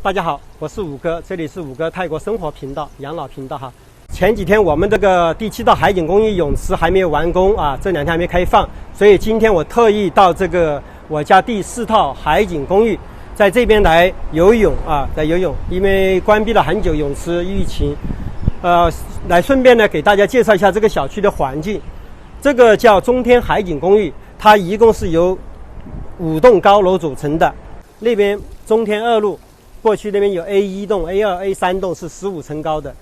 大家好，我是五哥，这里是五哥泰国生活频道、养老频道哈。前几天我们这个第7套海景公寓泳池还没有完工啊，这2天还没开放，所以今天我特意到这个我家第4套海景公寓，在这边来游泳啊，来游泳，因为关闭了很久泳池疫情，来顺便呢给大家介绍一下这个小区的环境。这个叫中天海景公寓，它一共是由5栋高楼组成的。那边中天2路，过去那边有 A1 栋、A2、A3 栋是15层高的。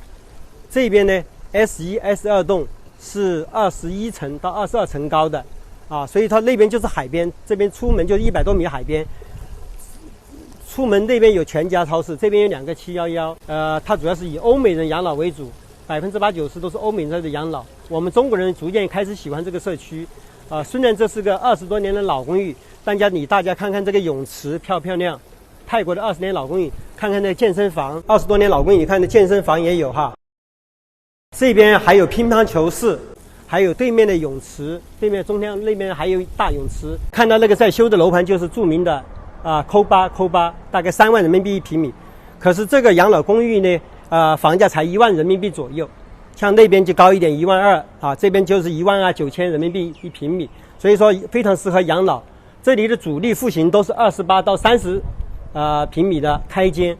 这边呢 S1、S2 栋是21层到22层高的啊，所以它那边就是海边，这边出门就100多米海边。出门那边有全家超市，这边有2个711，它主要是以欧美人养老为主，80%-90%都是欧美人的养老。我们中国人逐渐开始喜欢这个社区，虽然这是个20多年的老公寓，大家看看这个泳池漂亮，泰国的20年老公寓，看看那健身房，20多年老公寓，你看那健身房也有哈。这边还有乒乓球室，还有对面的泳池，对面中天那边还有大泳池。看到那个在修的楼盘就是著名的扣八，大概3万人民币1平米。可是这个养老公寓呢，房价才1万人民币左右，像那边就高一点，1万2啊，这边就是1.9万人民币1平米，所以说非常适合养老。这里的主力户型都是28到30平米的开间，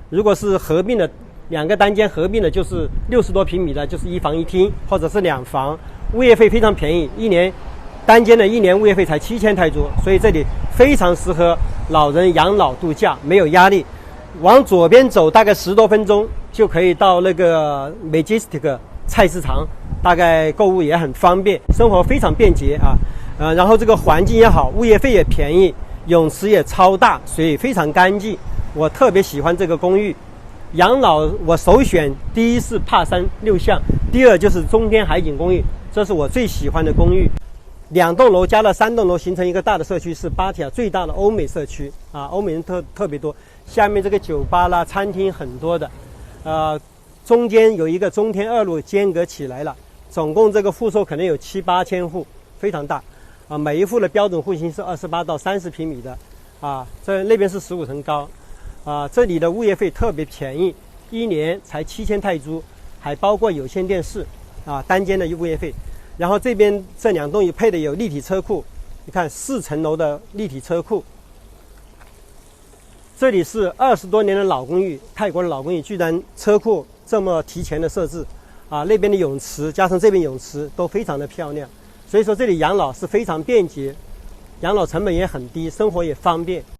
如果是合并的2个单间合并的，就是60多平米的，就是1房1厅或者是2房，物业费非常便宜，单间的1年物业费才7000泰铢，所以这里非常适合老人养老度假，没有压力。往左边走大概10多分钟就可以到那个 Majestic 菜市场，大概购物也很方便，生活非常便捷啊。然后这个环境也好，物业费也便宜，泳池也超大，水非常干净，我特别喜欢这个公寓。养老我首选第一是帕山6巷，第2就是中天海景公寓，这是我最喜欢的公寓。2栋楼加了3栋楼形成一个大的社区，是芭提雅最大的欧美社区啊，欧美人特别多。下面这个酒吧啦、餐厅很多的，中间有一个中天2路间隔起来了，总共这个户数可能有7-8千户，非常大啊。每一户的标准户型是28到30平米的啊，那边是15层高啊。这里的物业费特别便宜，1年才7000泰铢，还包括有线电视啊，单间的物业费。然后这边这2栋也配的有立体车库，你看4层楼的立体车库。这里是20多年的老公寓，泰国的老公寓，居然车库这么提前的设置啊！那边的泳池加上这边泳池都非常的漂亮，所以说这里养老是非常便捷，养老成本也很低，生活也方便。